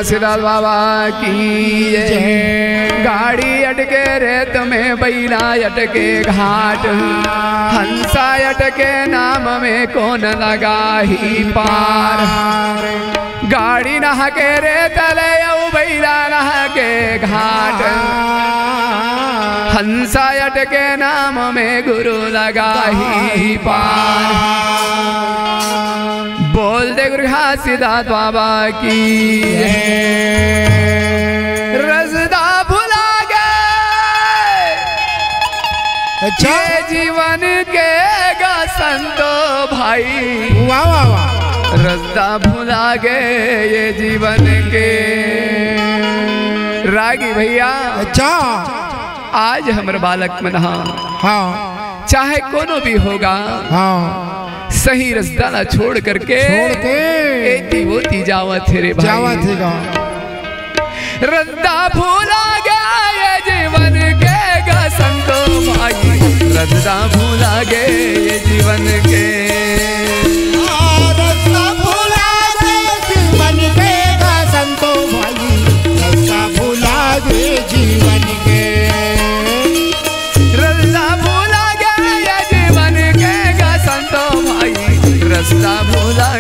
घासीदास बाबा की जय। गाड़ी अटके रेत में बैला अटके घाट, हंसा अटके नाम में कौन लगा ही पार। गाड़ी नहा के रेत ले बैला नहा के घाट, हंसा अटके नाम में गुरु लगा ही पार। बोल दे गुरु घासीदास बाबा की रसदा भुला गए ये जीवन के गा संतो भाई। वाह वाह वाह। रसदा भुला गए ये जीवन के। रागी भैया अच्छा आज हमर बालक मनहा हाँ चाहे कोनो भी होगा हाँ सही रस्ता ना छोड़ करके एती वोती जावा थे भाई। जावा थे गा रस्ता भूला गया ये जीवन के गा संतो भाई। रस्ता भूला गए ये जीवन के। रस्ता भूला गए जीवन के गा संतो भाई। रस्ता भूला गए जीवन के। रास्ता भूला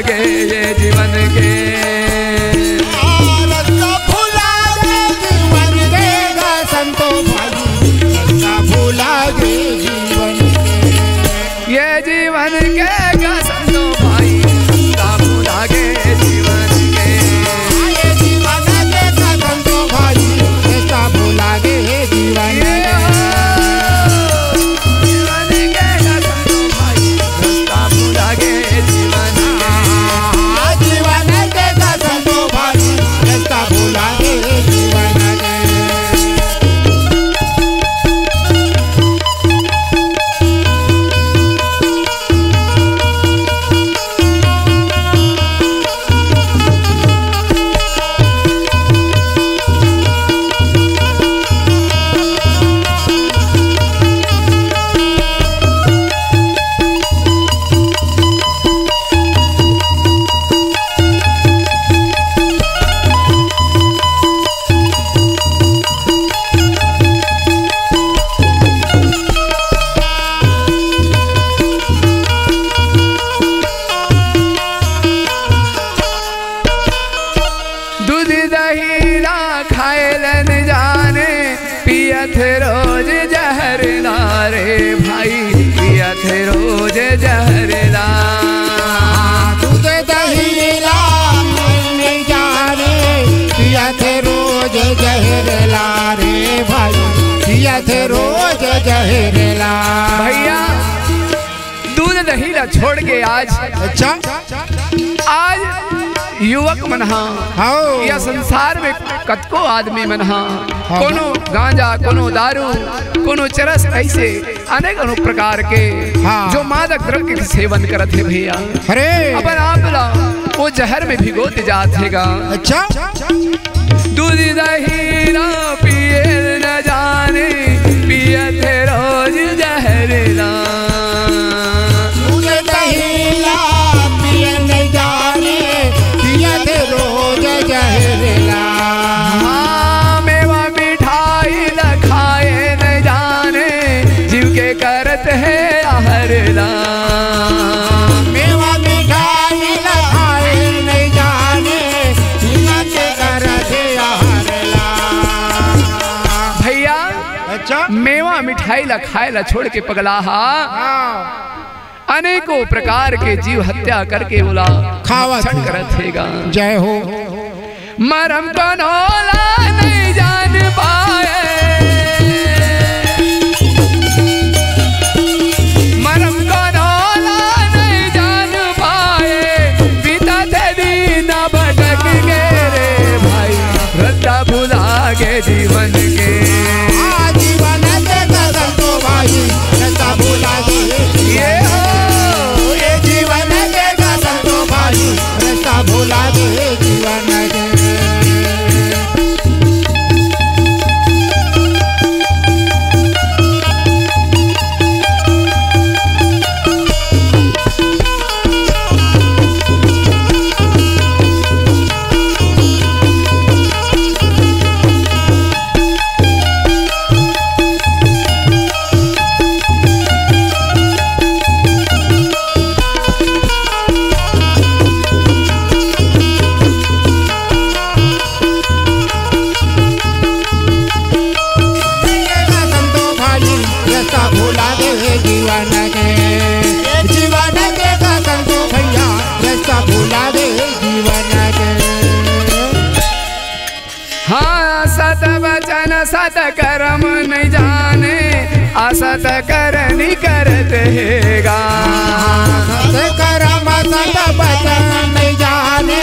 गए ये जीवन के। रास्ता भूला गए जीवन के गा संतो भाई। रास्ता भूला गए जीवन के। ये जीवन के गा संतो भाई। रास्ता भूला गए जीवन के। ये जीवन के गा संतो भाई। रास्ता भूला गए जीवन के। रोज जहर ला रे भाई। पिया थे रोज जहर ला। दूध दही ला नहीं जाने। पिया थे रोज जहर ला रे भाई। पिया थे रोज जहर ला। भैया दूध दही ला छोड़ के आज अच्छा आज युवक मनहा या संसार में कतको आदमी मनहा कोनो गांजा कोनो दारू कोनो चरस ऐसे अनेक अनेक प्रकार के जो मादक द्रव्य के सेवन करत है भैया। अरे अपन आप वो जहर में भिगोते जातेगा। अच्छा दूध दही ना पिए न जाने। पिए थे रोज जहर ला। दूध दही ला पिए नहीं जाने। पिए थे रोज जहर ला। हाँ मेवा मिठाई ला खाए न जाने। जीव के करत है आहर ला। मेवा मिठाई ला खाए नहीं जाने। जीव के करत है आहर ला। भैया अच्छा मेवा मिठाई ला खाए ला छोड़ के पगला अनेकों प्रकार के जीव हत्या करके बोला खावा छट करत हैगा। जय हो। मरम कनौला नहीं जान पाए। मरम कनौला नहीं जान पाए। पिता थे दीना भटक गए रे भाई। रद्दा भुला गए जीवन के। जीवन के कदम तो भाई। रद्दा भुला गए ये हो ये जीवन के कदम तो भाई। रद्दा भुला गए जीवन के। असत करनी करत हैगा। सत कर्म सत बचन नहीं जाने,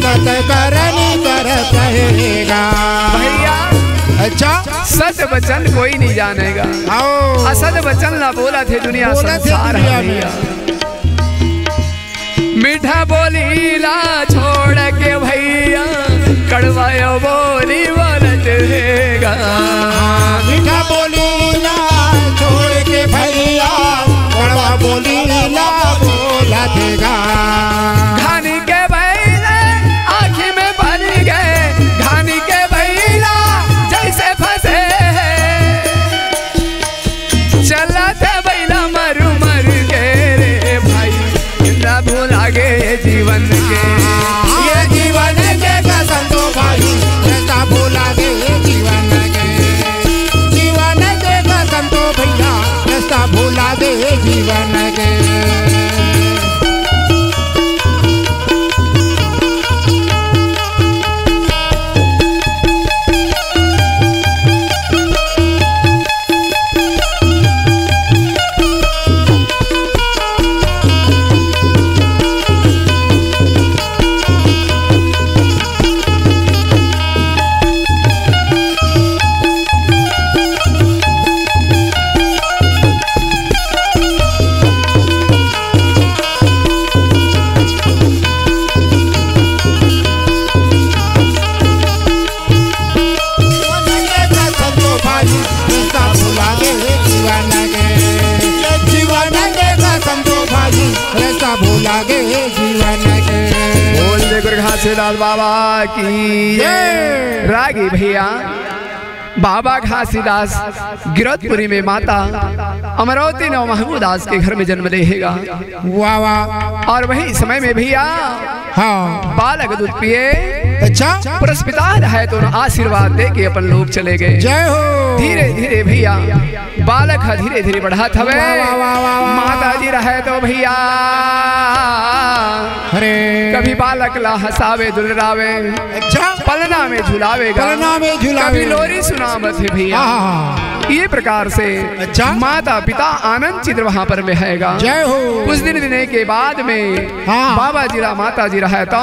सत करनी करत रहेगा। भैया अच्छा सत वचन कोई नहीं जानेगा, आओ असत वचन ना बोला थे दुनिया बोला थे संसार दुनिया है में। भैया। मीठा बोलीला छोड़ के भैया कड़वायो बोली बोलत हैगा। मीठा बोलीला छोड़ के भैया कड़वा बोलीला बोला देगा। घानी के बैला आँखी में बन गए, घानी के बैला जैसे फंसे चला था बैला मरु मर के रे भाई ना भूला गे जीवन के। ये जीवन के कसम तो भाई रास्ता भूला गे जीवन के। जीवन के कसम तो भैया रास्ता भूला गे जीवन के। भूला गे जीवन के। बोल दे गुरु घासीदास बाबा की जय। रागी भैया बाबा घासीदास गिरौदपुरी में माता अमरावती नौ महमूद दास के घर में जन्म लेगा। वाह वाह। और वही समय में भैया हाँ बालक दूध पिए, अच्छा पुरस्पिता है तो आशीर्वाद दे के अपन लोग चले गए। जय हो। धीरे धीरे भैया बालक धीरे धीरे बढ़ा थवे। वाह, वाह, वाह, वाह, वाह। माता जी रहे तो भैया अरे कभी बालक ला हसावे दुलरावे, अच्छा पलना में झुलावेगा, पलना में झुलावे। कभी लोरी सुनावत है भैया। हाँ। ये प्रकार से अच्छा। माता पिता आनंद चित्र वहाँ पर में हैगा। जय हो। कुछ दिन देने के बाद में हाँ। बाबा जी माता जी रहे तो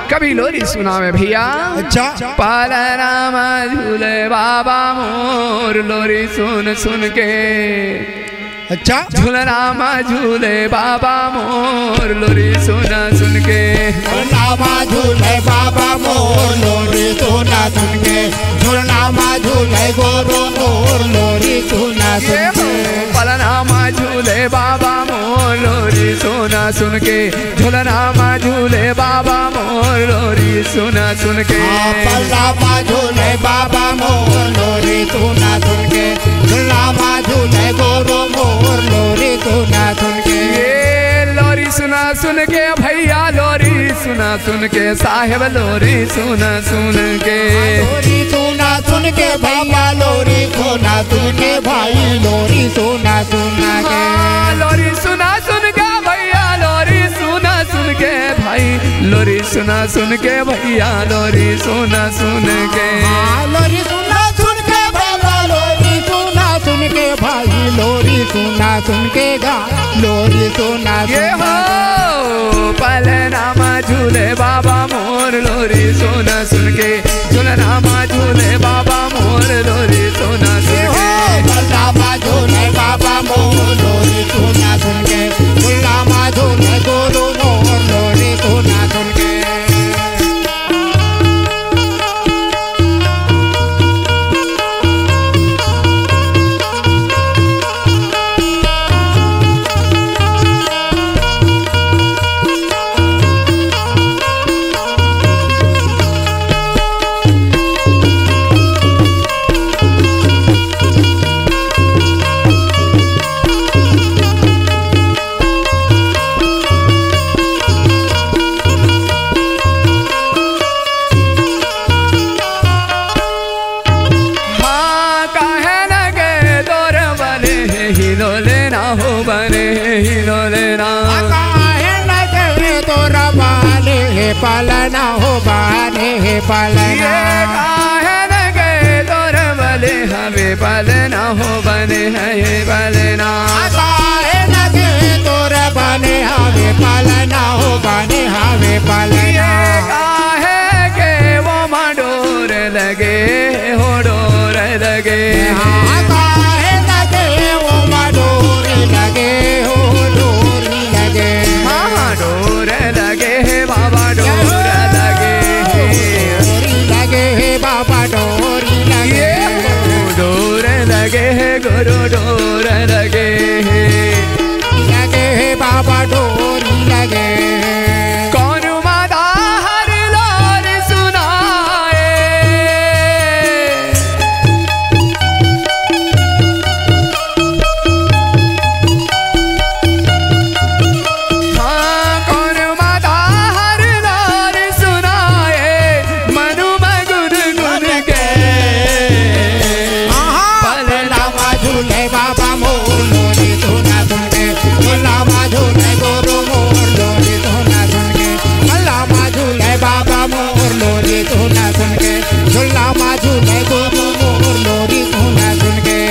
कभी लोरी सुनावे भैया। अच्छा पलना में झूले बाबा मोर लोरी सुन सुन के। अच्छा झूलना में झूले बाबा मोर लोरी सुना सुन के। झूलना झूले बाबा मोर लोरी सुना सुन के। झूलना झूले गोरो मोर लोरी सुना सुन के। पलना में झूले बाबा मोर लोरी सुना सुन के। झूलना में झूले बाबा मोर लोरी सुना सुन के। पलना झूले बाबा मोर लोरी सुना सुन के। झूलना झूले गोरो मोर लोरी सुना सुन के। ये लोरी सुना सुन के भैया लोरी सुना सुन के साहेब लोरी सुना सुन के। लोरी सुना सुन के भैया लोरी सुना सुन के भाई लोरी सुना सुना के। लोरी सुना सुन के भैया लोरी सुना सुन के भाई लोरी सुना सुन के भैया लोरी सुना सुन के। लोरी सुना सुन के भैया लोरी सुना सुन के भाई लोरी सुना सुन के गा लोरी सुना ये हो पलना में झूले बाबा मोर लोरी सुना सुन के। झूलना में झूले बाबा मोर लोरी सुना सुन के। पलना झूले बाबा मोर लोरी सुना सुन के। झूलना झूले गोरो मोर लोरी सुना सुन के। पालना हो बाने है पालना। ये काहे न गए तोर बले हवे पलना हो बने है पलना काहे लगे तोर बने हवे पलना हो बने हवे पलना काहे के वो मडोर लगे हो डोर लगे काहे लगे वो मडोर लगे हो डोर लगे डोर लगे बाबा डोर लगे लगे बाबा डोरी लगे डोर लगे गुरु डोर लगे लगे बाबा डोरी लगे कौन माता हर लोर सुनाए हाँ कौन माता हर लोर सुनाए मनु मगुन गुन के पलना झूले बाबा मोर लोरी धुना सुन के झूला झूले गोरु मोर लोरी धुना सुन के झूला झूले बाबा मोर लोरी धुना सुन के झूला झूले गोरु मोर लोरी धुना सुन के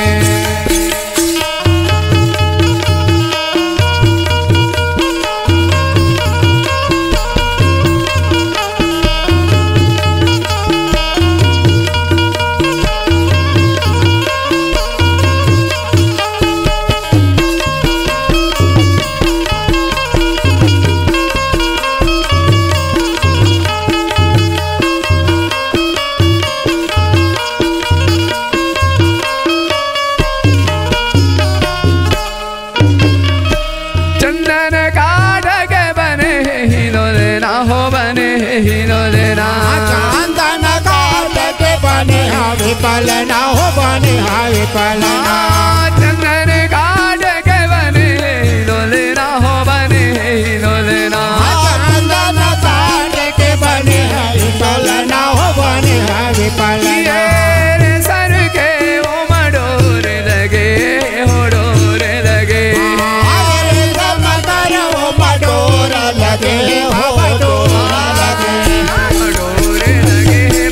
चंदन काढ़ के बने हिलो लेना हो बने हिलो लेना चांदन काट के बने हवे पलना हो बने हवे पलना चंदन काढ़ के बने हिलो लेना हो बने हिलो लेना चांदन काट के बने हवे पलना हो बने हवे पलना ये सर के वो मडोर लगे हो डोर लगे मडोर लगे हो डोर लगे डोर लगे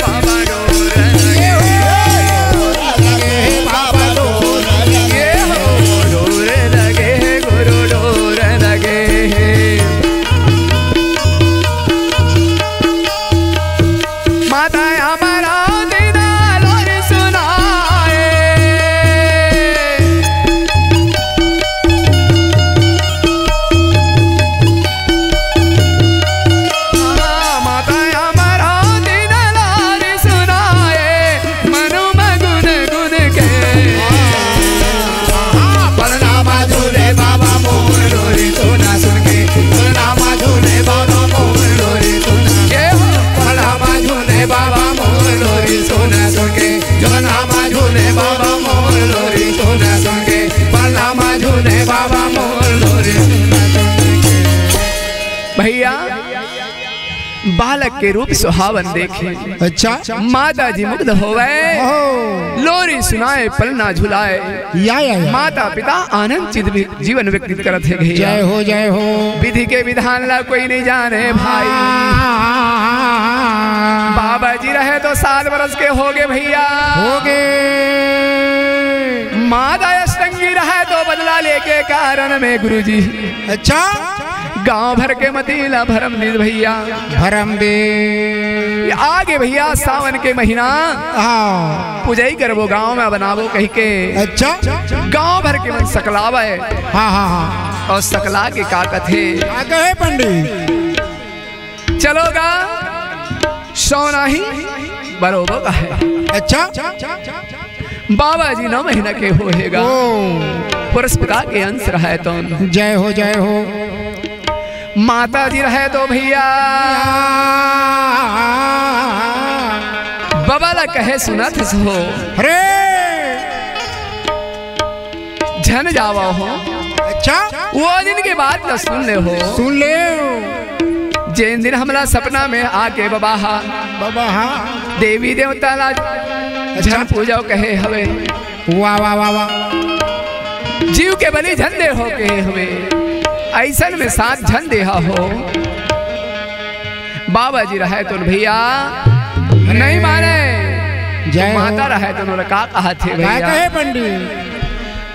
बाबा डोर लगे लगे बाबा डोर लगे डोर लगे गुरु डोर लगे माता हमारा दीना लोर सुनाए माता हमारा दीना लोर सुनाए मनु मगुन गुन के पलना झूले बाबा मोर लोरी धुना सुन के पलना झूले बाबा मोर लोरी धुना के पलना झूले बाबा मोर लोरी धुना सुन के झूला झूले बाबा मोर लोरी धुना सुन के पलना झूले बाबा मोर लोरी धुना सुन के भैया बालक के रूप सुहावन देखे अच्छा माता जी मुग्ध होवे लोरी सुनाए पलना झुलाए या माता पिता आनंद चित जीवन व्यतीत करत है भैया जय हो विधि के विधान ला कोई नहीं जाने भाई बाबा जी रहे तो 7 बरस के हो गए भैया हो गए माता अष्टंगी रहे तो बदला लेके कारण में गुरुजी अच्छा गांव भर के मतीला भरम निज भैया भरम दे आगे भैया सावन के महीना हाँ पूजाई करबो गांव में बनाबो कही के अच्छा गांव भर के मन सकलावा है हाँ हाँ हाँ और सकला के काकत है आगे है पंडित चलोगा सोना ही बरोबर का है अच्छा बाबा जी 9 महीना के होएगा पुरस्पिता के अंश रहे तो जय हो माता जी रहे तो भैया बबाला कहे सुनत हो अरे झन जावा हो अच्छा वो दिन के बाद न सुन ले हो सुन ले जिन दिन हमला सपना में आके बाबा हाँ देवी देवता ला झन पूजा कहे हवे वाह वाह वाह वाह जीव के बलि झन दे हो के हवे ऐसन में 7 झन देहा हो बाबा जी रहे तो भैया नहीं माने जय माता रहे तो उन्होंने का कहा थे क्या भैया कहे पंडित?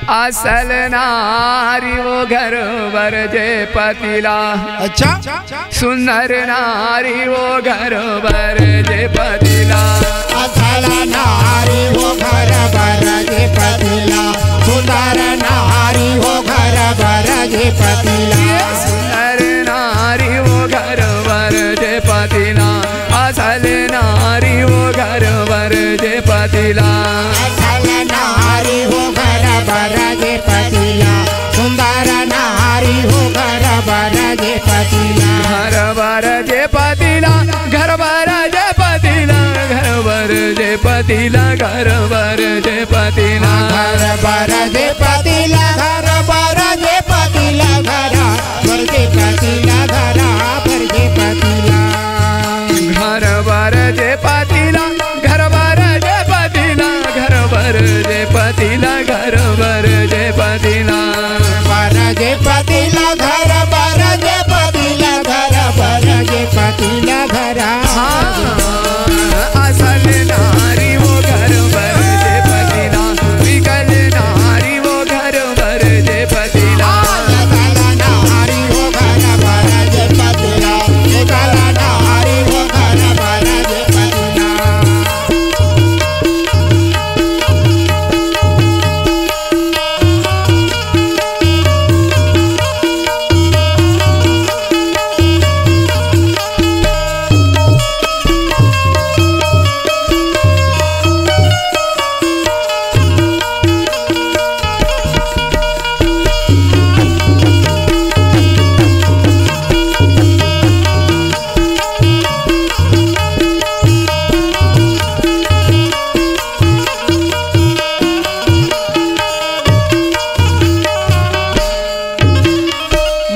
असल नारी वो घर बर जे पतिला। अच्छा सुंदर नारी वो घर बर जे पतिला। असल नारी वो घर बर जे पतिला। सुंदर नारी वो घर बर जे पतिला। सुंदर नारी वो घर बर जे पतिला। असल नारी वो घर बर जे पतिला। असल नारी वो घर बर जे पतिला। सुंदर नारी हो घर बर जे पतिला। घर बर जे पतिला। घर बर जे पतिला। घर बर जे पतिला। घर बर जे पतिला। घर बर जे पतिला। घर बर जे पतिला। घर बर जे पतिला। घर बर जे पतिला। घर बर जे पतिला। घर बर जे पतिला। घर बर जे पतिला। घर बर जे पतिला। बर जे पतिला। घर बर जे पतिला। घर बर जे पतिला। घर असल नारी वो घर बर जे पतिला। विकल नारी वो घर बर जे पतिला। असल नारी हो घर बर जे पतिला। विकल नारी हो घर बर जे पतिला।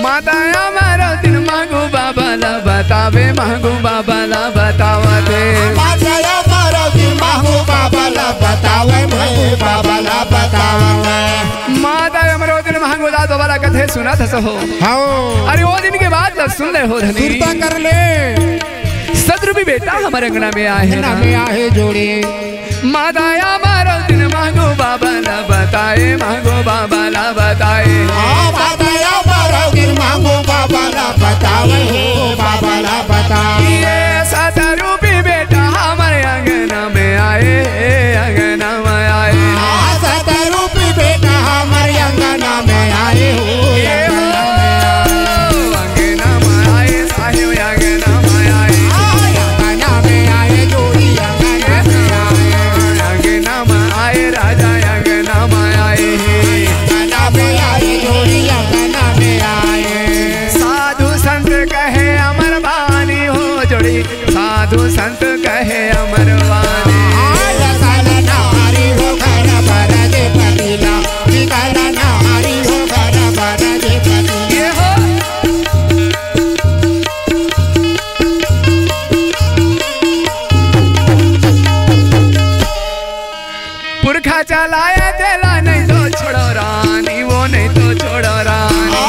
माताया मारो दिन मांगू बाबाला बतावे। मांगू बाबाला बतावते। माताया मारो दिन मांगू बाबाला बतावे। मांगू बाबाला बतावे। माता अमरो दिन मांगू दादो वाला कथे सुना था सहो। हाओ अरे वो दिन के बाद जब सुन ले हो धनी सुरता कर ले। सदरूपी बेटा हमारे अंगना में आए ना में आहे जोड़े। माताया मारो दिन मांगू बाबाला बताए। मांगू बाबाला बताए। माताया मारो दिन मांगू बाबाला बतावे। हो बाबाला बतावे। ये सदरूपी बेटा हमारे अंगना में आए। अंगना में आए। सतरूपी बेटा हमारे अंगना में आए। हो ये हो अंगना में आए। साहिब अंगना में आए। अंगना में आए जोड़ी। अंगना में आए। अंगना में आए राजा। अंगना में आए। अंगना में आए जोड़ी। अंगना में आए। साधु संत कहे अमर वाणी हो जोड़ी। साधु संत कहे अमर वाणी। असल नारी हो घर बर जे पतिला। विकल नारी हो घर बर जे पतिला। ये हो पुरखा चलाए देला नहीं तो छोड़ो रानी। वो नहीं तो छोड़ो रानी।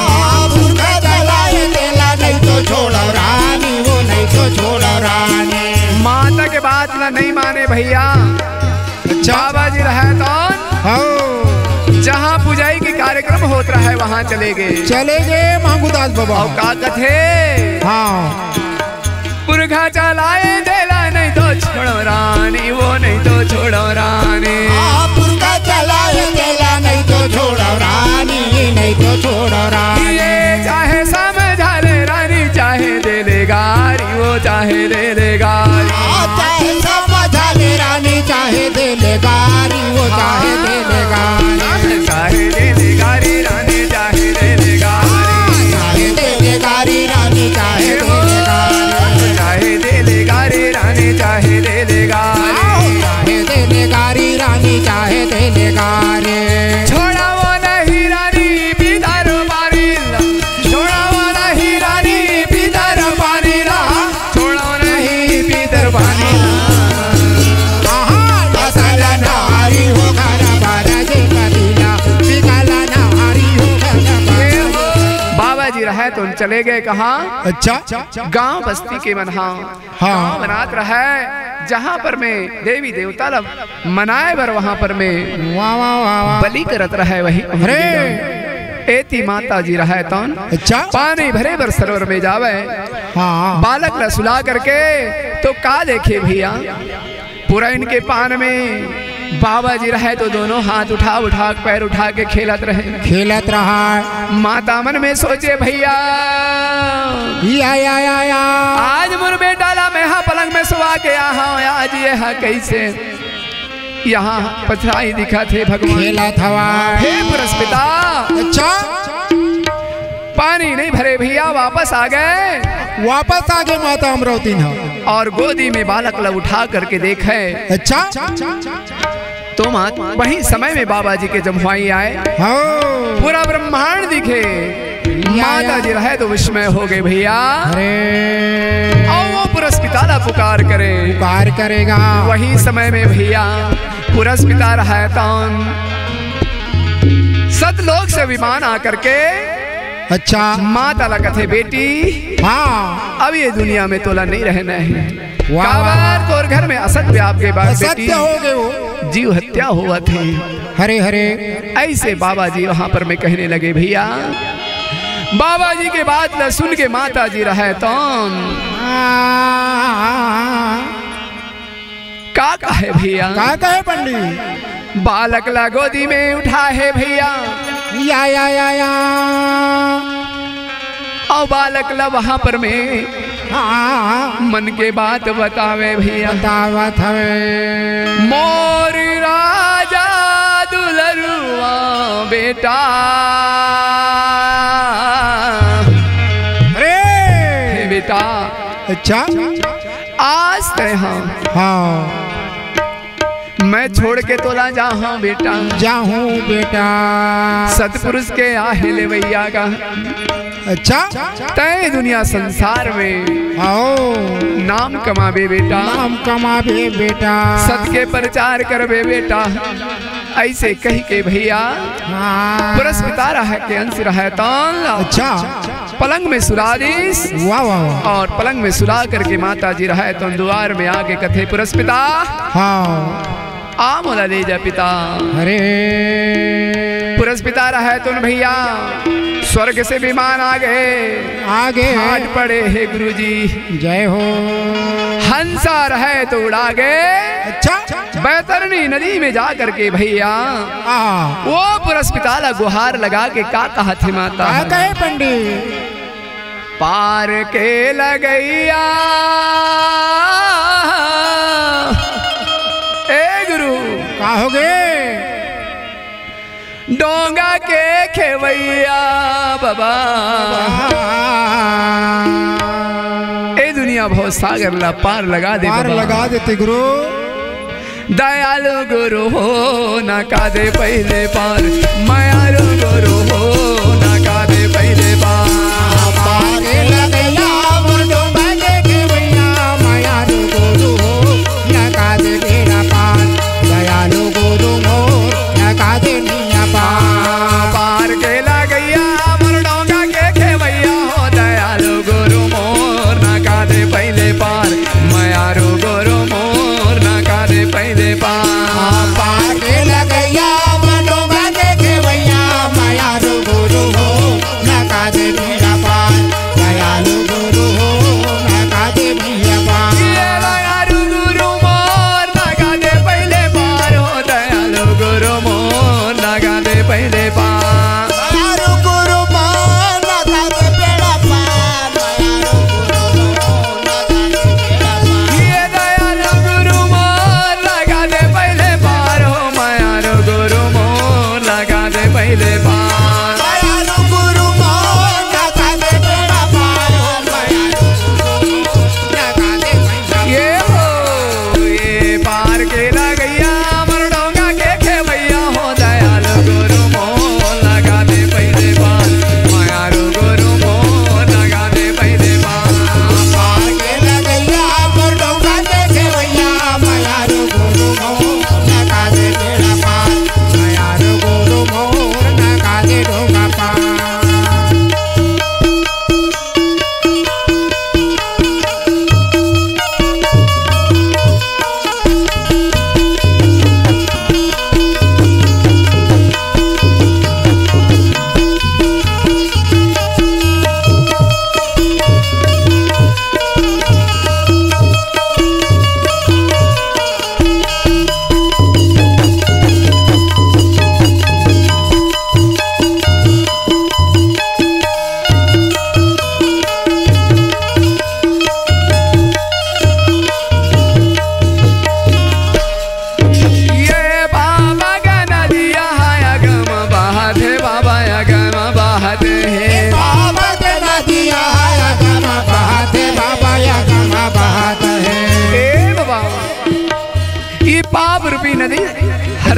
पुरखा चलाए देला नहीं तो छोड़ो रानी। वो नहीं तो छोड़ो रानी। माता के बात ना नहीं माने भैया। बाबा जी रहे तो जहाँ पुजाई के कार्यक्रम होता है वहाँ चले गए। चले गए मांगूदास बाबा। और का कथे हाँ पुरखा चलाए देला नहीं तो छोड़ो रानी। वो नहीं तो छोड़ो रानी। पुरखा चलाए देला नहीं तो छोड़ो रानी। नहीं तो छोड़ो रानी। ये चाहे समझा ले रानी। चाहे दे ले गारी। वो चाहे दे ले गारी। चाहे समझा ले रानी। चाहे दे ले गारी। वो चाहे दे ले गारी। चाहे दे ले गारी रानी। चाहे दे ले गारी। चाहे दे ले गारी रानी। चाहे दे ले गारी। चाहे दे ले गारी रानी। चाहे दे ले गारी। चाहे दे ले गारी रानी। चाहे दे ले गारी। छोड़ा वो नहीं रानी। पीदार पानी ला। छोड़ा वो नहीं रानी। पीदार पानी ला। छोड़ा वो नहीं पीदार पानी ला। असल नारी हो घर बर जे पतिला। विकल नारी हो घर बर। बाबा जी रहे तो चले गए कहाँ। अच्छा गांव बस्ती के मनहा। हाँ। गांव बनात रहे जहाँ पर मैं देवी देवता लब मनाए बर वहाँ पर मैं वाह वाह वाह वाह। बलि करत रहे वही अरे एती माता जी रहे तौन अच्छा पानी भरे बर सरोवर में जावे हाँ बालक ला सुला करके तो का देखे भैया पूरा इनके पान में बाबा जी रहे तो दोनों हाथ उठा उठा पैर उठा के खेलत रहे खेलत रहा माता मन में सोचे भैया या आज मुर में डाला मैं हाँ पलंग में सुवा के आहा आज ये हा कैसे यहाँ पथराई दिखा थे भगवान खेलत हवा हे पुरस्पिता अच्छा पानी नहीं भरे भैया वापस आ गए वापस आगे माता अमरावती ना और गोदी में बालक ला उठा करके देखे अच्छा तो माँ वही समय में बाबा जी के जमवाई आए हाँ पूरा ब्रह्मांड दिखे माता जी रहे तो विस्मय हो गए भैया अरे और वो पुरस्पिता ला पुकार करे पार करेगा वही समय में भैया पुरस्पिता रहा तौन सतलोक से विमान आकर के अच्छा माता ला कथे बेटी हाँ अब ये दुनिया में तोला नहीं रहना है वाह, काबर तोर घर में असत्य व्याप के बाद बेटी सत्य हो गए वो जीव हत्या हुआ थे हरे हरे ऐसे बाबा जी वहां पर मैं कहने लगे भैया बाबा जी के बात ला सुन के माता जी रहे तो का कहे भैया का कहे पंडित बालक ला गोदी में उठा है भैया या और बालक ला वहां पर मैं हाँ मन के बात बतावे भैया बतावत हवे मोर राजा दुलरुआ बेटा अरे हे बेटा अच्छा आज ते हाँ मैं छोड़ के तोला जाऊं बेटा जाहूँ बेटा सतपुरुष के आहे भैया का अच्छा तय दुनिया संसार में आओ नाम कमाबे बेटा नाम कमाबे बेटा सत के प्रचार करबे बेटा ऐसे कही के भैया हाँ पुरस्पिता रहा के अंश रहा तौन अच्छा पलंग में सुरादीस वाह वाह वाह और पलंग में सुला करके माता जी रहा तो द्वार में आगे कथे पुरस्पिता हाँ आ मोला ले जा पिता अरे पुरस्पिता रहा तुम भैया स्वर्ग से विमान आ गए आगे हाट पड़े हे गुरुजी जय हो हंसा रहे तो उड़ा गए अच्छा बैतरनी नदी में जा करके भैया वो पुरस्पिता ला गुहार लगा के का कहा थे माता का कहे पंडित पार के लगैया ए गुरु का हो गए डोंगा के खेवैया बाबा ए दुनिया बहुत सागर ला पार लगा दे पार बाबा। लगा देते गुरु दयालु गुरु हो ना का दे पहले पार मायालु गुरु हो ना का दे पहले पार पार लगैया मोर डोंगा के खेवैया मायालु गुरु हो ना का दे बेड़ा पार दयालु गुरु मोर ना का दे निया पार पार के लगैया मोर डोंगा के खेवैया हो दयालु गुरु मोर ना का दे पहले पार मायालु गुरु मोर ना का दे पहले पार पार लगैया मोर डोंगा के खेवैया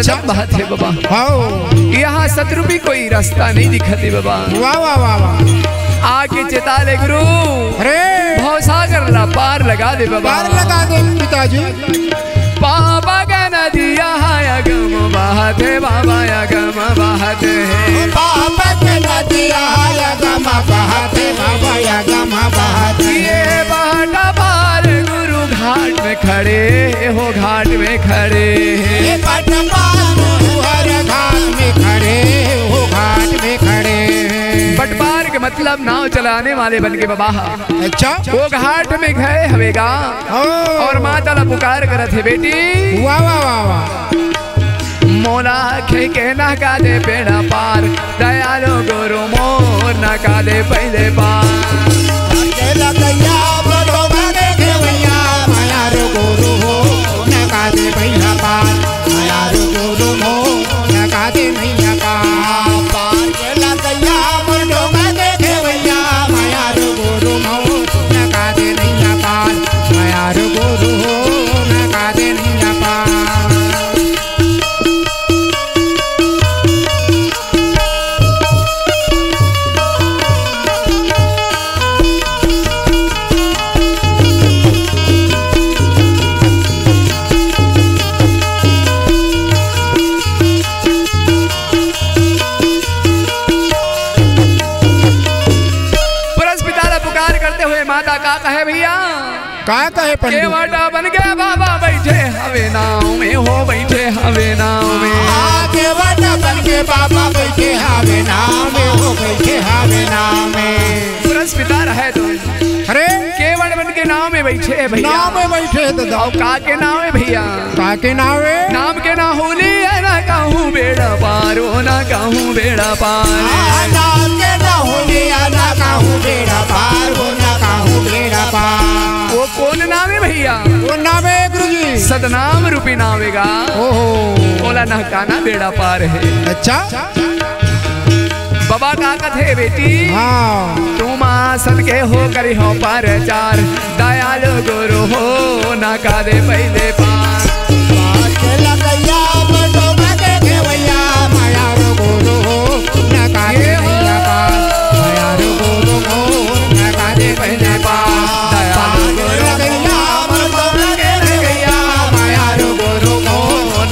हरदम बात है बाबा। हो यहाँ शत्रु भी कोई रास्ता नहीं दिखते बाबा। वाह वाह वाह वाह। आके चेता ले गुरु, अरे भवसागर ला पार लगा दे बाबा। पार लगा दे पिताजी। बाबा का नदिया गम बहते बाबा गम बहते है। बाबा के नदिया गम बहते बाबा गम बहते। ये बहता पार गुरु घाट में खड़े हो, घाट में खड़े ये बटपार हर घाट में खड़े हो, घाट में खड़े। बटपार के मतलब नाव चलाने वाले बन के बाबा। अच्छा वो घाट में गए हवेगा और माता ला पुकार करत है बेटी। वाह वाह वाह वाह। मोला खे के ना का दे बेड़ा पार, दयालो गुरु मोर ना का दे पहले पार। लगैया बड़ो बने खेवैया माया रो गुरु हो ना का दे पहिला पार। माया रो गुरु हो ना का दे नैया पार। पार के लगैया बड़ो बने खेवैया माया रो गुरु हो ना का दे नैया पार। माया रो गुरु हो ना का दे नैया पार। माता का कहे भैया, का कहे पंडित? केवटा बन गया बाबा बैठे हवे नाव में हो, बैठे हवे नाव में। केवटा बन के बाबा बैठे हवे नाव में हो, बैठे हवे नाव में। पुरस पिता रहे तो अरे केवट बन के नाव में बैठे भैया। नाव में बैठे तो दाओ का के नाव है भैया। का के नाव है? नाम के ना होली है ना कहूँ बेड़ा पार हो, ना कहूँ बेड़ा पार। नाम के ना होली है ना कहूँ बेड़ा पार हो, ना कहूँ बेड़ा पार। वो कौन नाम है भैया? वो नाम है गुरुजी सदनाम रूपी नावेगा। ओहो बोला ना काना बेड़ा पार है। अच्छा बाबा का कथे बेटी। हाँ तुम आसन के हो करी हो पर चार, दयालु गुरु हो ना का दे पहले पार। के लगैया बड़ो बने खेवैया माया रो गुरु हो ना का दे नैया पार। माया रो गुरु हो ना का दे पहले पार। दयालु गुरु लगैया बड़ो बने खेवैया माया रो गुरु हो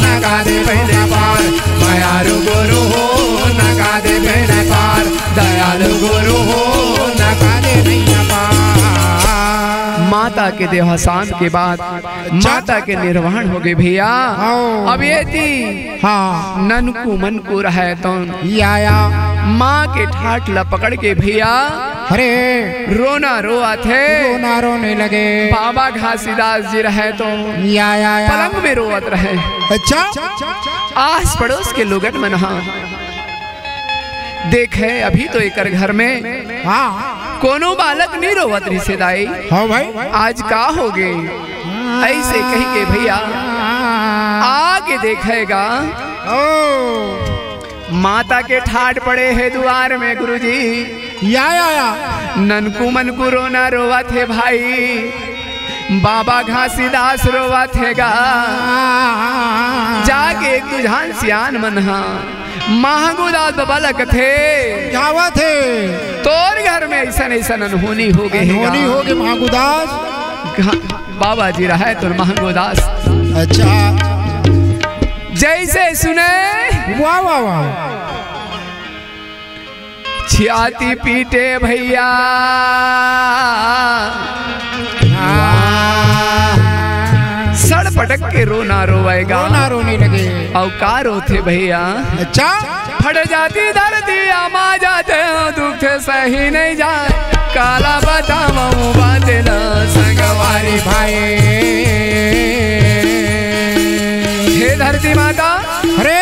ना का दे पहले पार। माया रो गुरु हो ना का दे पहले पार। दयालु गुरु हो ना का दे नैया पार। माता के देहासान के बाद माता के निर्वाण हो गए भैया। अब ये थी हाँ ननकू मनकू रहे तो आया माँ के ठाट ला पकड़ के भैया अरे रोना रोआ थे। रोना रोने लगे। बाबा घासीदास जी रहे तो आया पलंग में रोवत रहे। अच्छा आस पड़ोस के लोगन मना देखे अभी तो एक घर में हाँ कोनो बालक नहीं रोवत रिश्तेदाई। हाँ भाई आज का हो गए ऐसे कही के भैया आगे देखेगा। ओ माता के ठाट पड़े है द्वार में गुरुजी। या ननकू मनकू रोना रोवा थे भाई। बाबा घासीदास रोवा थे गा। जाके एक दुझान सियान मनहा महंगूदास बालक थे जावा थे। तोर घर में ऐसा ऐसा अनहोनी हो गए। अनहोनी हो गए महंगूदास। बाबा जी रहे तो महंगूदास। अच्छा जैसे सुने वाह वाह वाह। छाती पीटे भैया। सड़ पटक के रोना रोएगा। रोना रोने लगे। औकार होते भैया। अच्छा फट जाती धरती आमा जाते हो दुख सही नहीं जा। काला बताऊं बादल संगवारी भाई। हे धरती माता अरे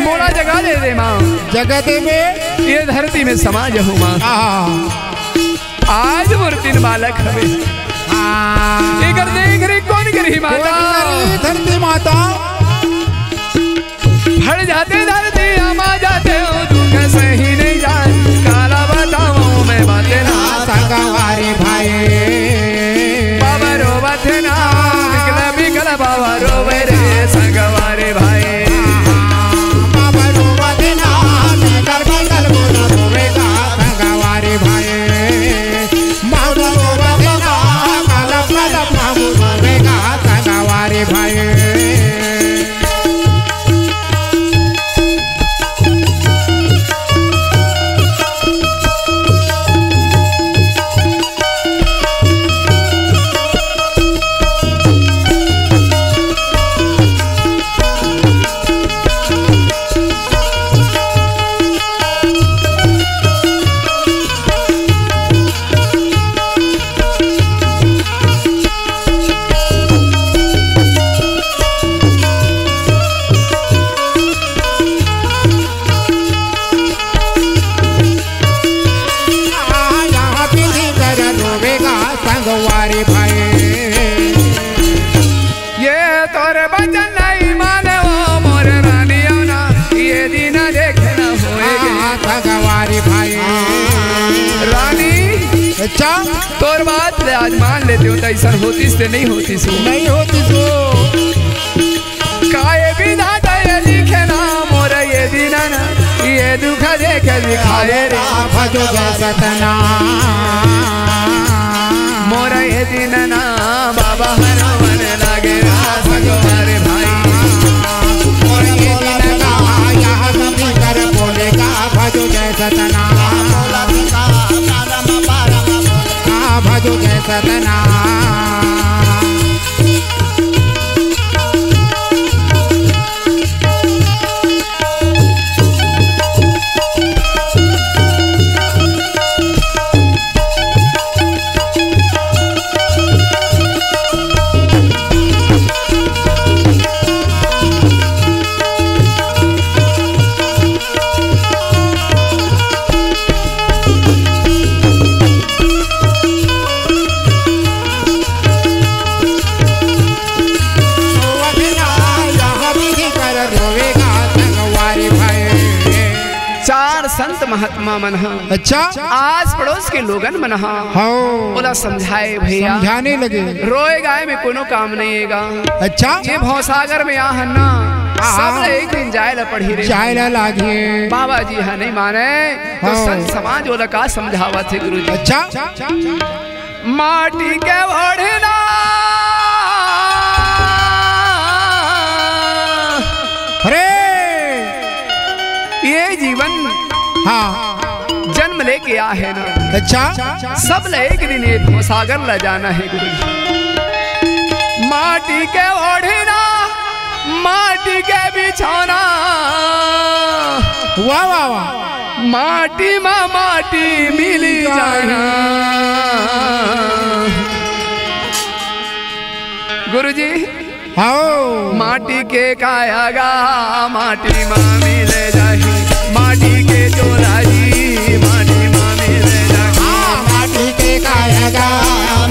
मोला जगह दे दे माँ। जगह दे में ये धरती में समाज हूँ माँ। आज मूर्तिन बालक हवे। इकर देख रही कौन करी माता। धरती माता फट जाते धरती आमा जाते हो दुख सही नहीं जान। काला बताऊं मैं बातें ना संगवारी भाई। बाबा रोवा थे ना बिकला बिकला बाबा रोवे रे संगवारे भाई। संगवारी भाई। ये तोरे बचन नहीं माने वो मोर रानियों ना, ये दिन देखना होएगा संगवारी भाई। रानी अच्छा तोर बात ले आज मान लेते हो, ऐसा होती से नहीं होती सो नहीं होती सो काये विधाता ये लिखे ना मोर ये दिन ना, ये दुख देखे दिखाए रे भजो जय सतना मोर ये दिन ना बाबा हनुमान लागे संगवारे भाई। और ये दिन ना यहाँ सभी कर बोलेगा भजो जय सतना, भजो जय सतना। संत महात्मा मन अच्छा आस पड़ोस के लोगन मन बोला समझाए भैया, समझाने लगे रोए गाय में कोनो काम नहीं हैगा। अच्छा ये भवसागर में यहाँ ना सब एक दिन जाए ला पड़ी रे, जाए ला लागे बाबा जी हाँ नहीं माने तो संत समाज वाला का समझावा थे गुरु जी। अच्छा माटी के ओढ़ना अरे ये जीवन हाँ जन्म लेके आ है ना। अच्छा सब ले एक दिन ये भवसागर ला जाना है गुरु जी। माटी के ओढ़ना माटी के बिछौना, वाह वाह वाह, माटी में माटी मिली जाना गुरु जी। आओ माटी के कायागा माटी में मिले जाही, माटी के चोला जी माटी में मिले जाही, माटी के कायागा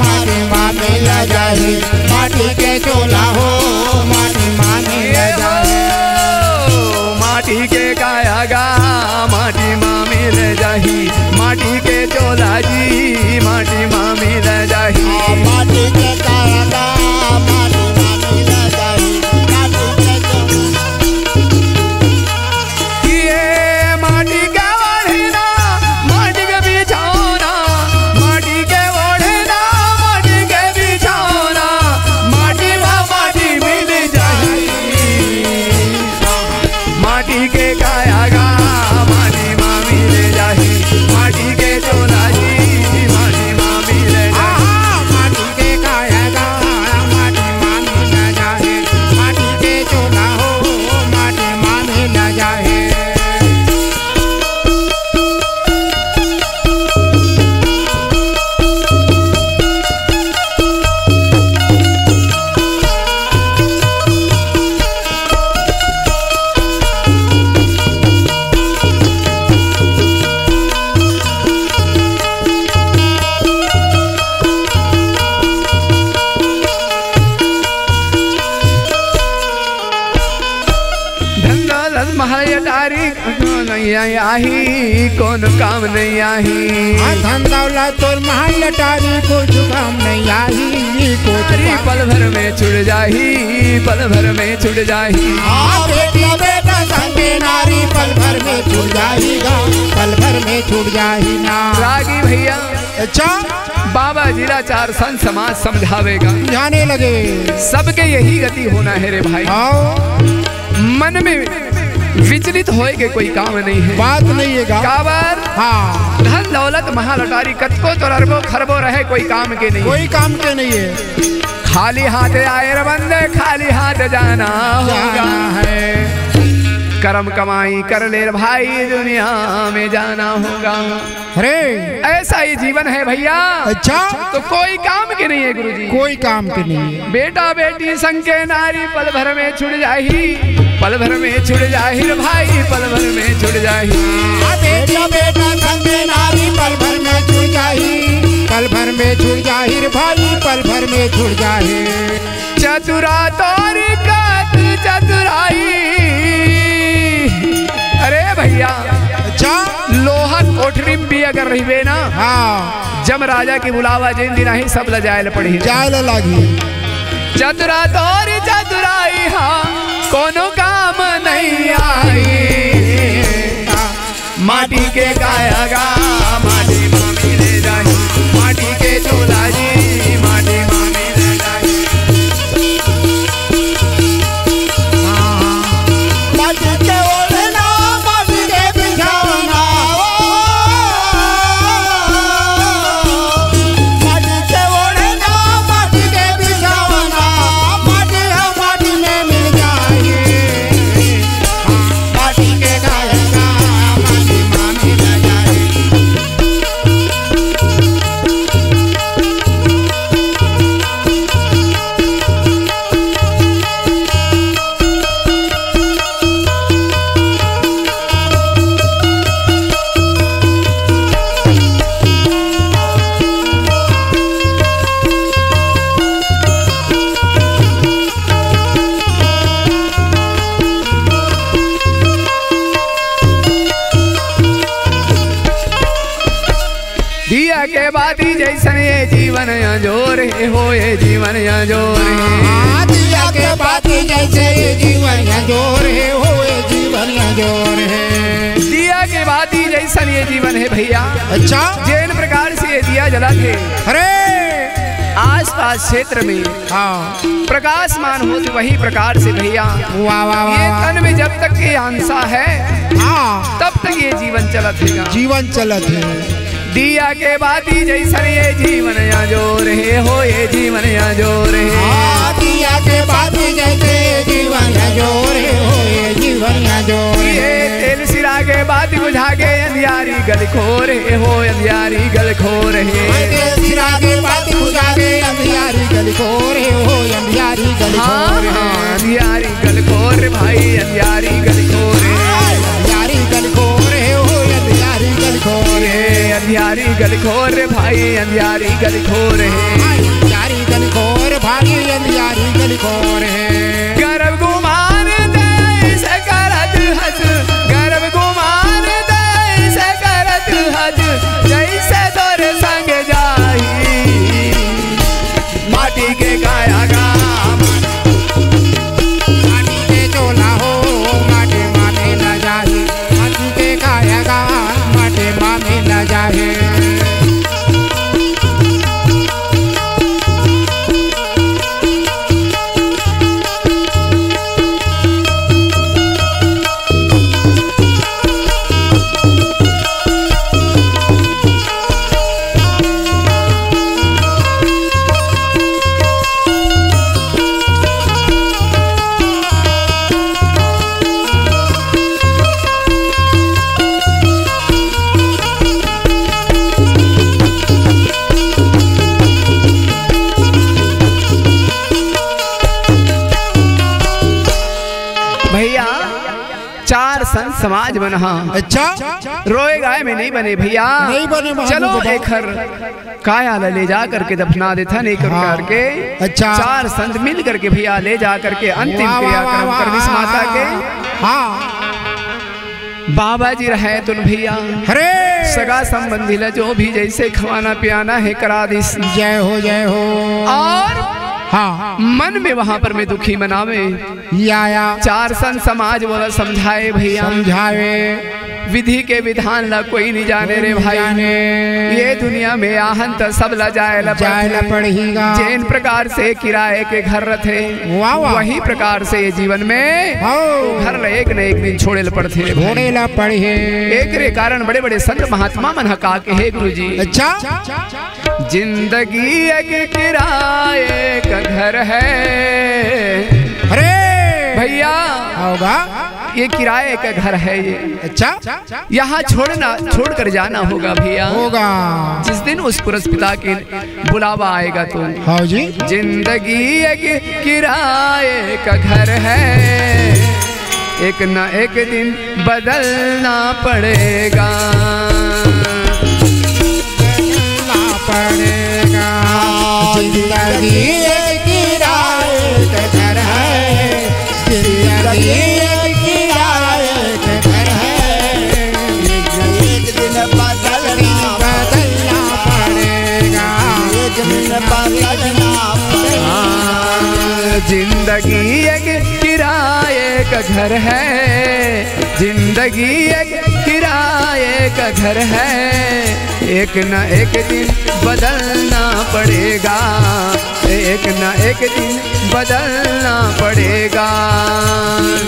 माटी में मिले जाही, माटी के चोला हो माटी में मिले जाही, माटी के कायागा माटी में मिले जाही, माटी के चोला जी माटी में मिले जाही, माटी के कायागा माटी में मिले जाही, ये माटी के ओढ़ना माटी के बिछौना, माटी के ओढ़ना माटी के बिछौना, माटी में माटी मिल जाही, माटी के कायागा माटी में मिल जाही, माटी के चोला जी माटी में मिल जाही, माटी के कायागा माटी में मिले जाही, माटी के चोला हो माटी में मिले जाही। नहीं आई कौन काम नहीं आई, धन दौलत तोर महल लटारी कुछ काम नहीं आई, पल भर में छुड़ जाही, पल भर में छुड़ जाही, बेटा बेटा संगे नारी पल भर में छुड़ जाएगा, पल भर में छुड़ जाही ना। रागी भैया अच्छा बाबा जिला चार संत समाज समझावेगा, जाने लगे सबके यही गति होना है रे भाई। मन में विचलित होए के कोई काम नहीं है, बात नहीं है काबर हाँ धन दौलत महालटारी कतको तो अरबो खरबो रहे कोई काम के नहीं, कोई काम के नहीं है। खाली हाथ आए रे बंदे खाली हाथ जाना होगा है, कर्म कमाई कर ले भाई दुनिया में जाना होगा। अरे ऐसा ही जीवन है भैया। अच्छा तो कोई काम के नहीं है गुरुजी, कोई काम के नहीं है। बेटा बेटी संग के नारी पल भर में छुड़ जाही, पल भर में छुड़ जाही रे भाई, पल भर में छुड़ जाही। बेटा बेटा संग के नारी पल भर में छुड़ जाही, पल भर में छुड़ जाही रे भाई। के छुड़ जाए। चतुरा तोरी कात चतुराई। अरे भैया अच्छा लोहन कोठरी भी अगर रहिबे ना, हाँ जम राजा की बुलावा जिन दिन ही सब लजायल पड़ी जाए लागी। चतुरा तोरी चतुराई हाँ कोनो काम नहीं आई। माटी के कायागा माटी मामी ले जाई, माटी के चोला जी माटी मामी ले जाई। माटी के ओढ़ना माटी के बिछाना, माटी के ओढ़ना माटी के बिछाना, माटी है माटी में मिल जाए। माटी के कायागा माटी मामी ले जाए। दिया के बाती जैसन ये जीवन अंजोर है हो, ये जीवन अंजोर है। दिया के बाती जैसे ये जीवन अंजोर है हो, ये जीवन अंजोर है। दिया के बाती जैसन ये जीवन है भैया। अच्छा जिन प्रकार से ये दिया जला थे अरे आसपास क्षेत्र में हाँ प्रकाशमान हो, तो वही प्रकार से भैया वाह वाह ये वाह तन में जब तक ये अंसा है हाँ तब तक ये जीवन चलत है। जीवन चलत है। दिया के बाती जैसन ये जीवन अंजोर है हो, ये जीवन अंजोर है। हाँ दिया के बाती जैसे ये जीवन अंजोर है हो, ये जीवन अंजोर है। ये तेल सिरा के बाती बुझा के अंधियारी गल खोर है हो, अंधियारी गल खोर है। सिरा के बाती बुझा के अंधियारी गल खोर है हो, अंधियारी गल खोर है। अंधियारी गल खोर भाई, अंधियारी गल खोर है। अंधियारी गल खोर है हो, अंधियारी गल खोर है। अंधियारी गल खोर भाई, अंधियारी गल खोर है। अंधियारी गल खोर भाई, अंधियारी गल खोर है। गर्व गुमान दे से करत हज, गर्व गुमान दे से करत हज, जैसे तोर संग जाही। माटी के कायागा माटी के चोला हो, माटी मामे न जाही। माटी के कायागा माटी मामे न जाहे। भैया चार संत समाज बना। अच्छा रोए गाय में नहीं बने भैया, नहीं बने महानुभाव। चलो एक हर काया ले जा करके दफना देता नहीं कर हाँ। करके। अच्छा चार संत मिल करके भैया ले जा करके अंतिम वाह, वाह, क्रियाक्रम वाह, कर विष माता के। हाँ बाबा जी रहे तुम भैया अरे सगा संबंधी ला जो भी जैसे खवाना पियाना है करा दी। जय हो जय हो। और हाँ मन में वहां पर मैं दुखी मनावे। आया चार संत समाज बोला समझाए भैया, समझावे विधि के विधान ला कोई नहीं जाने रे भाई। ये दुनिया में आहन तो सब ला जाए ला पड़ेगा। जिन प्रकार से किराए के घर रथे वाह वाह। वही प्रकार से ये जीवन में घर ला एक न एक दिन छोड़े ला पड़ते छोड़े ला पड़े। एक रे कारण बड़े बड़े संत महात्मा मन हका के हे गुरु जी। अच्छा जिंदगी एक किराए का घर है। अरे भैया होगा ये किराए का घर है ये। अच्छा यहाँ छोड़ कर जाना होगा भैया। होगा जिस दिन उस पुरुष पिता की बुलावा आएगा तो। हाँ जी जिंदगी एक किराए का घर है, एक ना एक दिन बदलना पड़ेगा। बदलना पड़ेगा। जिंदगी जिंदगी एक किराए का घर है, जिंदगी एक किराए का घर है, एक न एक दिन बदलना पड़ेगा, एक न एक दिन बदलना पड़ेगा।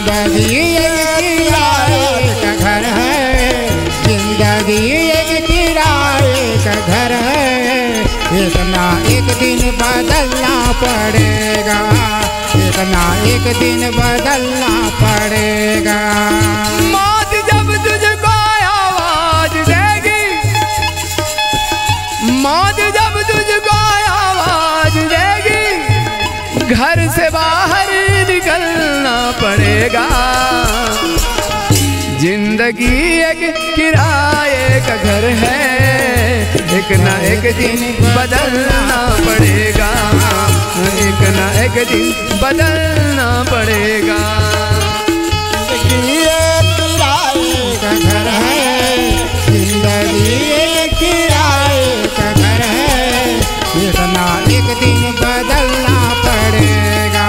जिंदगी एक किराए का घर है, जिंदगी एक किराए का घर है, एक ना एक दिन बदलना पड़ेगा, एक ना एक दिन बदलना पड़ेगा। मौत जब तुझको आवाज देगी, मौत जब तुझको आवाज देगी, घर से बाहर निकलना पड़ेगा। जिंदगी एक किराए का घर है, एक ना एक दिन बदलना पड़ेगा, एक ना एक दिन बदलना पड़ेगा। जिंदगी एक किराए का घर है, जिंदगी एक किराए का घर है, एक ना एक दिन बदलना पड़ेगा,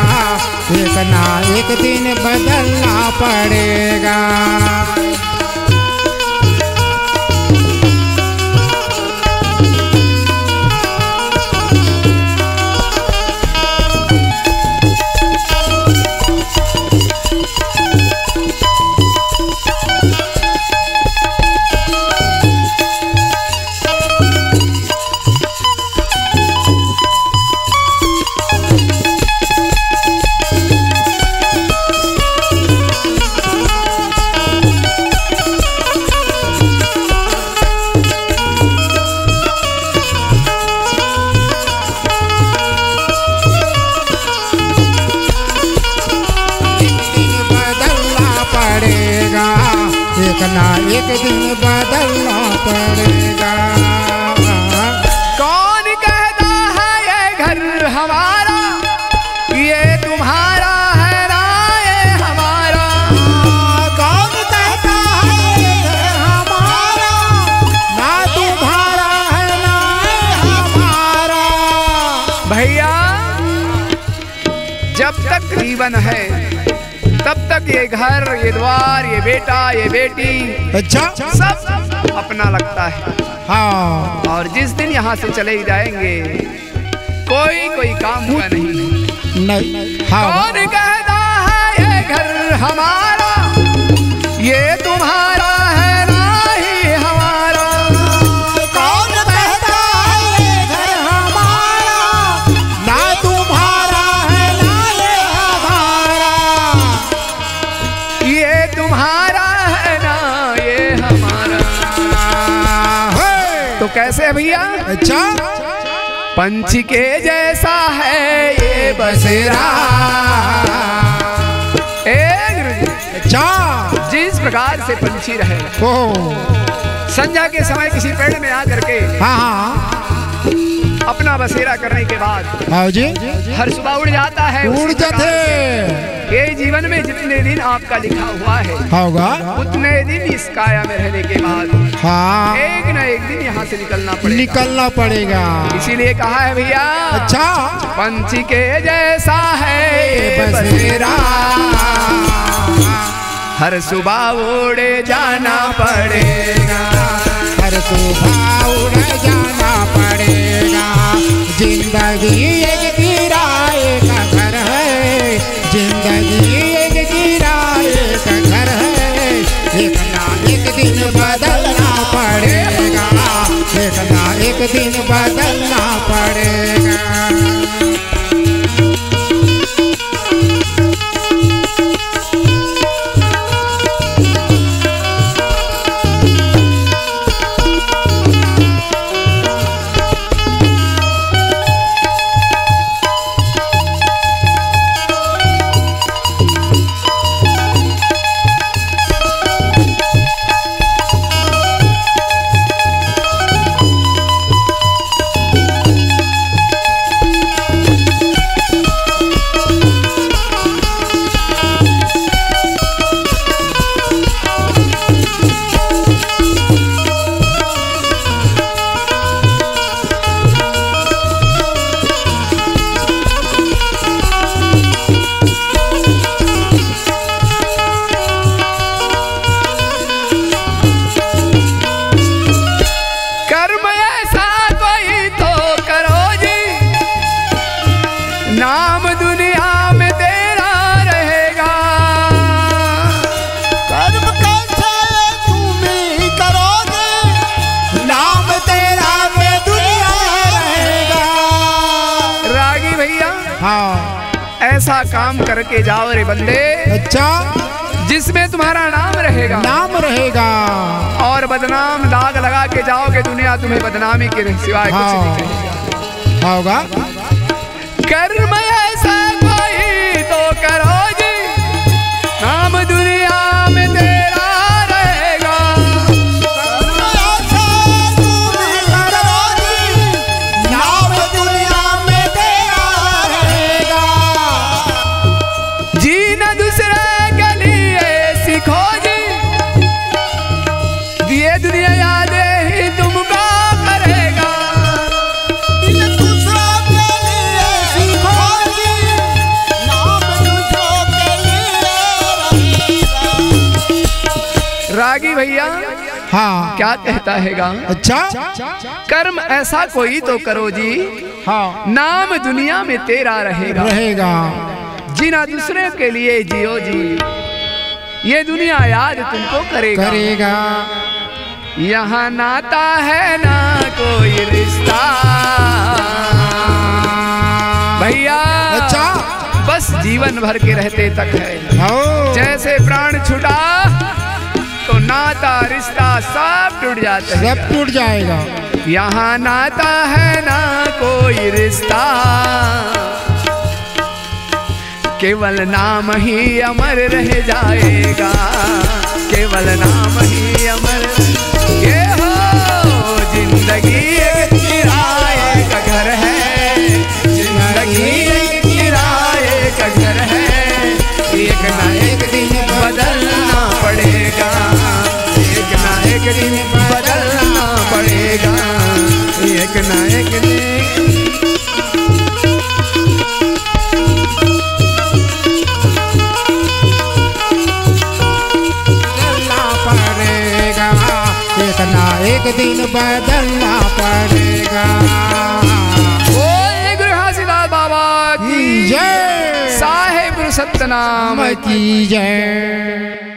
एक ना एक दिन बदलना पड़ेगा। एक ना एक दिन बदलना पड़ेगा। कौन कहता है ये घर हमारा, ये तुम्हारा है ना ये हमारा। कौन कहता है ये घर हमारा, ना तुम्हारा है ना ये हमारा। भैया जब तक जीवन है तब तक ये घर, ये द्वार, ये बेटा, ये बेटी, अच्छा सब अपना लगता है। हाँ, और जिस दिन यहाँ से चले जाएंगे कोई काम का नहीं। हाँ। कौन कहता है ये घर हमारा, ये तुम्हारा है ना ही हमारा। कौन कहता है ये घर हमारा, ना तुम्हारा है ना ये हमारा। ये तुम्हारा है ना ये हमारा। तो कैसे भैया? अच्छा, पंछी के जैसा है ये बसेरा। अच्छा, जिस प्रकार से पंछी रहे, संध्या के समय किसी पेड़ में आकर के हाँ अपना बसेरा करने के बाद हाँ जी, हर सुबह उड़ जाता है। उड़ जाते। ये जीवन में जितने दिन आपका लिखा हुआ है होगा, उतने दिन इस काया में रहने के बाद हाँ एक न एक दिन यहाँ से निकलना पड़ेगा। निकलना पड़ेगा। इसीलिए कहा है भैया, अच्छा, पंछी के जैसा है ये बसेरा, हर सुबह उड़े जाना पड़ेगा, हर सुबह उड़ जाना पड़ेगा। जिंदगी एक किराए का घर है, जिंदगी एक किराए का घर है, एक ना एक दिन बदलना पड़ेगा, एक ना एक दिन बदलना पड़ेगा। काम करके जाओ रे बंदे, अच्छा, जिसमें तुम्हारा नाम रहेगा, नाम रहेगा, और बदनाम दाग लगा के जाओगे दुनिया तुम्हें बदनामी के सिवाय कुछ नहीं कहेगा। होगा कर्म ऐसा कोई तो करो जी, नाम दुनिया में तेरा रहेगा। नाम दुनिया में तेरा रहेगा। जीना दूसरे के लिए सीखो जी, ये दुनिया यादें ही तुमको करेगा। दूसरों के लिए सीखो जी, नाम दूसरों के लिए रहेगा। रागी भैया हाँ, क्या कहता है गा? अच्छा, कर्म ऐसा कोई तो करो जी, हाँ, नाम दुनिया में तेरा रहेगा। रहेगा। जीना दूसरे के लिए जियो जी, ये दुनिया याद तुमको करेगा। करेगा। यहाँ नाता है ना कोई रिश्ता भैया, अच्छा, बस जीवन भर के रहते तक है। हो, जैसे प्राण छुटा तो नाता रिश्ता सब टूट जाता है, सब टूट जाएगा। यहाँ नाता है ना कोई रिश्ता, केवल नाम ही अमर रह जाएगा, केवल नाम ही अमर। ये हो जिंदगी एक किराए का घर है, जिंदगी एक किराए का घर है, एक ना एक दिन बदलना पड़ेगा, एक ना एक दिन बदलना पड़ेगा, एक ना एक दिन। एक ना एक दिन बदलना पड़ेगा। बोल गुरु घासीदास बाबा की जय, साहेब सतनाम की जय।